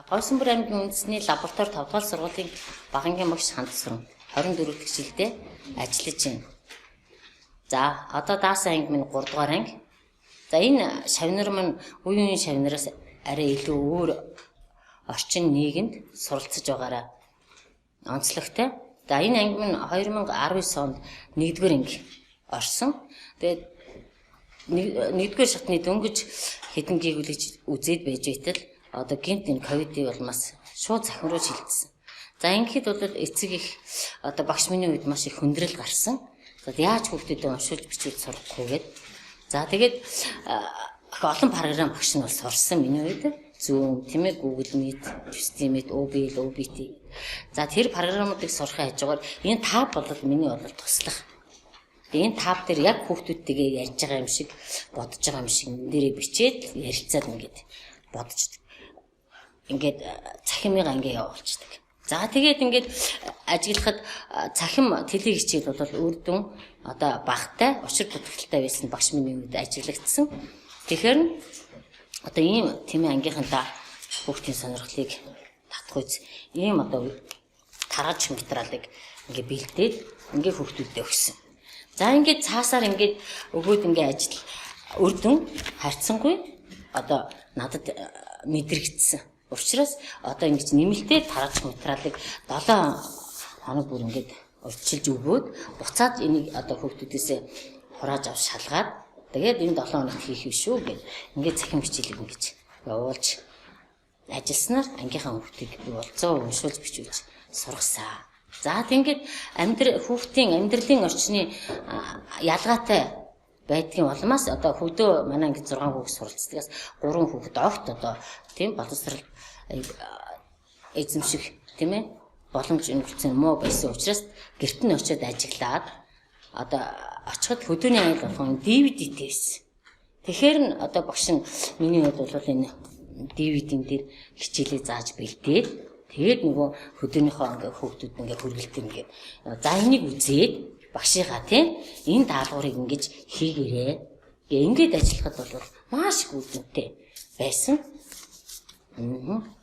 Хойсонбор аймгийн үндэсний лаборатори 5 дугаар сургуулийн багангийн багш Хандсран 24 дахь жилдээ ажиллаж байна. За одоо даасан анги минь 3 дугаар анги. За энэ шавнар маань үеийн шавнараас арай илүү өөр орчин нийгэмд суралцж байгаараа онцлогтой. За энэ анги минь 2019 онд 1-р анги орсон. Тэгээд 1-р шатны дөнгөж хэдэн гихүүлж үзээд байж байтал одоо гинт энэ ковидын улмаас шууд захин руу шилжсэн. За ингэхэд бол эцэг их одоо багш миний үед маш их хүндрэл гарсан. За яаж хүүхдүүдэд уншуулж бичиж сурахгүйгээд. За тэгээд олон програм багш нь бол сурсан миний үед. Zoom, тийм ээ, Google Meet, Steamit, OBL, OBT. За тэр програмуудыг сурахын хажуугаар энэ тав бол миний бол туслах. Энэ тав дээр яг хүүхдүүдтэйгээ ярьж байгаа юм шиг, бодож байгаа юм шиг нэрээ бичээд ярилцаад ингээд бодождаг. Ингээд цахимыг ингээ явуулчихдаг. За тэгээд ингээд ажиглахад цахим тэлэг хичээл бол үрдүн одоо багтай учир бүтгэлтэй байсан багш миний үед ажиглагдсан. Тэгэхээр одоо ийм тийм ангийнхантаа хүүхдийн сонирхлыг татгүйц ийм одоо таргаж материалыг ингээ бэлдээд ингээ хүүхдүүдэд өгсөн. За ингээд цаасаар ингээд өгөөд ингээ ажил үрдүн харьцангуй одоо надад мэдрэгдсэн. Учираас одоо ингэж нэмэлтээр таргаж материалыг 7 хоног бүр ингээд урьдчилж өгөөд буцаад энийг одоо хүүхдүүдээс хурааж авч шалгаад тэгээд энэ 7 хоногт хийх юм шүү гэж ингээд цахим хичээлийг ингэж явуулж ажилласнаар ангийнхаа хүүхдийг би бол 100% уншуулж бичүүлж сургасан. За тэгээд хүүхдийн амьдралын орчны ялгаатай байдгийн улмаас одоо хөгдөө манай ангид 6 хүүхэд суралцдагаас 3 хүүхэд огт одоо тийм боловсрал эзэмших тийм ээ боломж өгсөн муу байсан учраас гэрт нь очиод ажиглаад одоо очиход хөдөөний ангид болгон DVD-тэй байсан. Тэгэхээр н одоо багш нь миний хувьд бол энэ DVD-н дээр хичээлээ зааж бэлдээд тэгээд нөгөө хөдөөнийхөө ингээ хүүхдүүд ингээ хөргөлт ингээ за энийг үзээд багшийнхаа тийм энэ даалгаврыг ингэж хийгээрээ ингээд ажиллахад бол маш их үр дүнтэй байсан.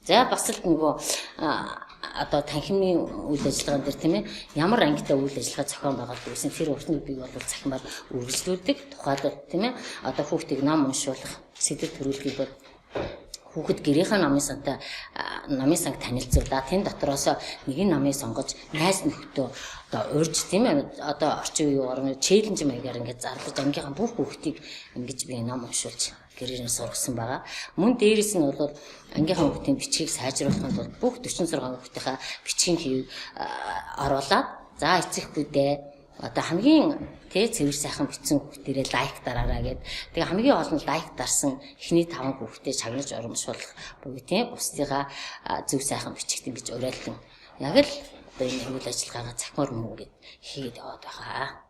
За бас л нөгөө одоо танхимын үйл ажиллагаан дээр тийм ээ ямар ангитай үйл ажиллагаа зохион байгуулдаг гэсэн тэр өртнүүдийг бол цахимаар үргэлжлүүлдэг. Тухайлбал тийм ээ одоо хүүхдийг ном уншуулах, сэдэв төрүүлэхийг бол хүүхэд гэрийнхаа номын санг танилцуулаад тэн дотроос нэг номыг сонгож найз нөхдөө одоо урьж тийм ээ одоо орчин үеийн челленж маягаар ингээд зарлаж ангийнхаа бүх хүүхдийг ингэж би ном уншуулж гэрээр сургасан байгаа. Мөн дээрээс нь бол ангийнхаа хүүхдийн бичгийг сайжруулахын тулд бүх 46 хүүхдийнхаа бичгийн хэвийг оруулаад за эцэгхүүдээ одоо хамгийн цэвэр сайхан бичсэн хүүхдэрээ лайк дараараа гэд. Тэгээ хамгийн олон лайк дарсан эхний 5 хүүхдээ чагнаж урамшуулах буюу тийм бусдыгаа зөв сайхан бичигт ингэж уриалсан. Яг л одоо энэ үйл ажиллагаагаа цахимаар мөн гэд хийгээд яваад байгаа.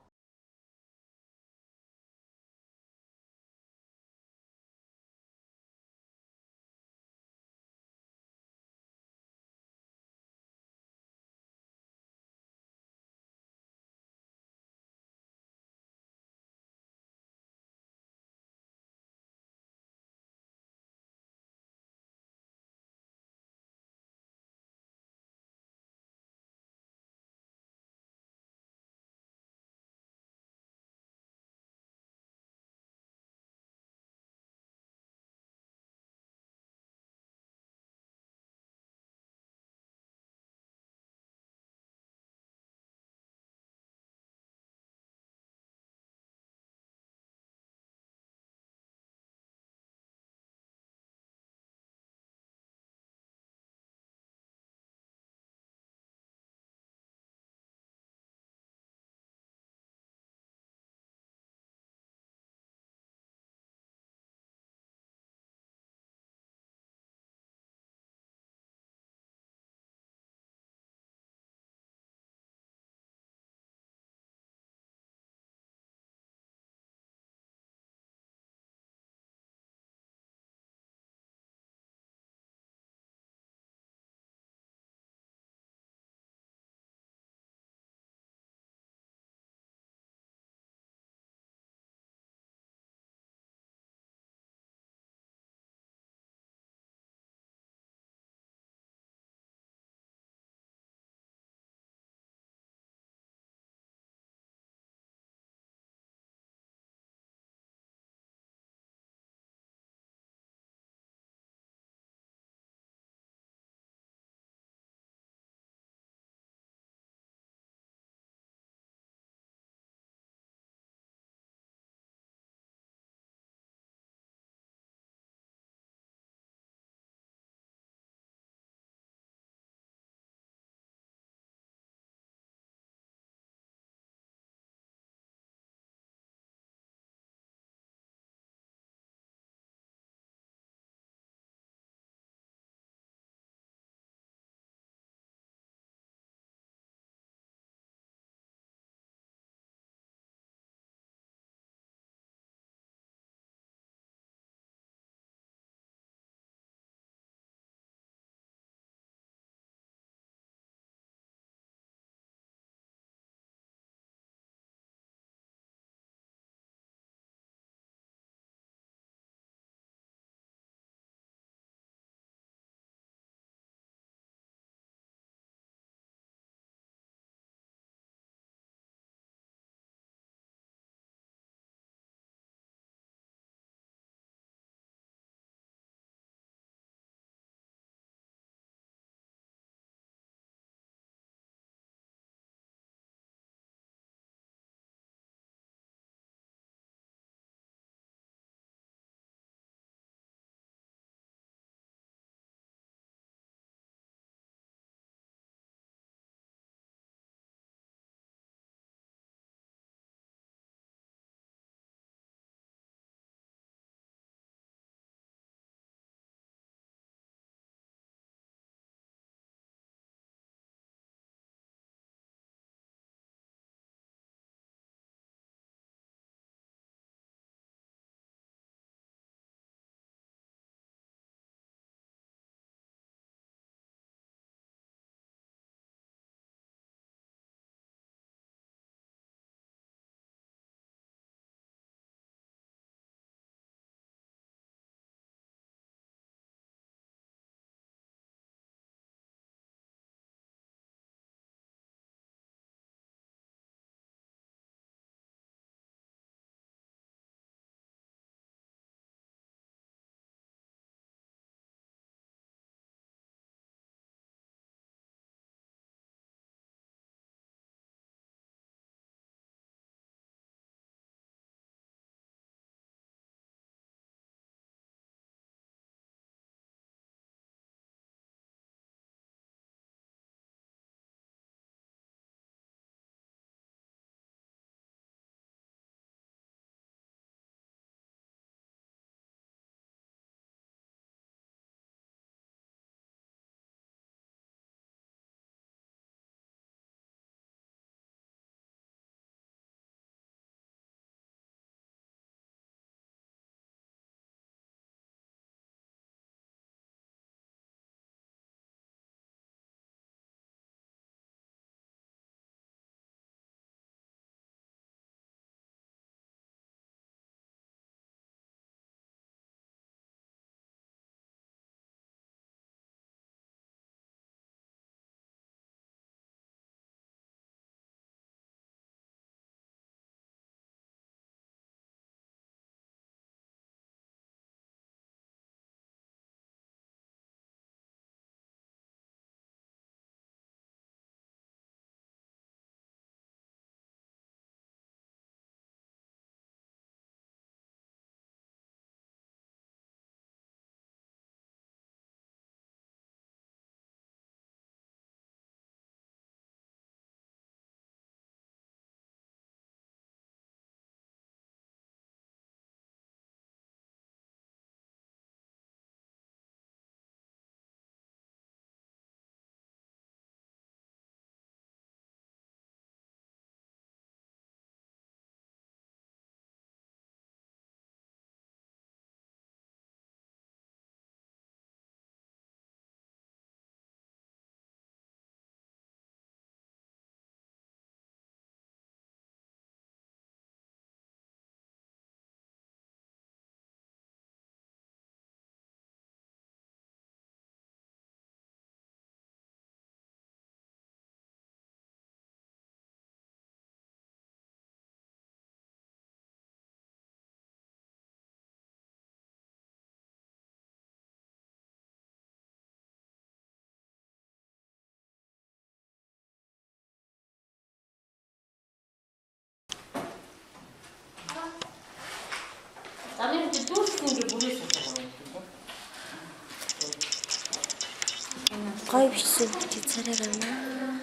Гоё бичсэн хүүхдийн царайг амнаа.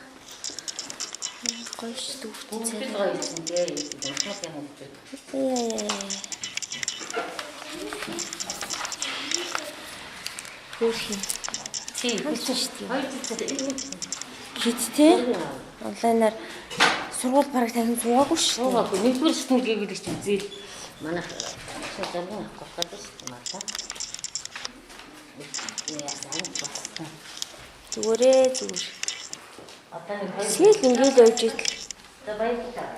Гоё шүү хүүхдийн царай. Бүгд гоё юм дээ. Унтаад юм уу? Хөөрхий. Тий, Хэлсэн шүү дээ. хоёр зүйл. Хиттэй. Онлайнаар сургууль бараг танин суугаагүй шүү дээ. Суугаагүй. Нэгдүгээр шатны гээгүүлэгч үзэл манайх шалган авах гэдэг шүү дээ маа. Зүгээрээ зүгээр. Одоо нэг хоёр Сэл ингээл ойж идэл. баярлалаа.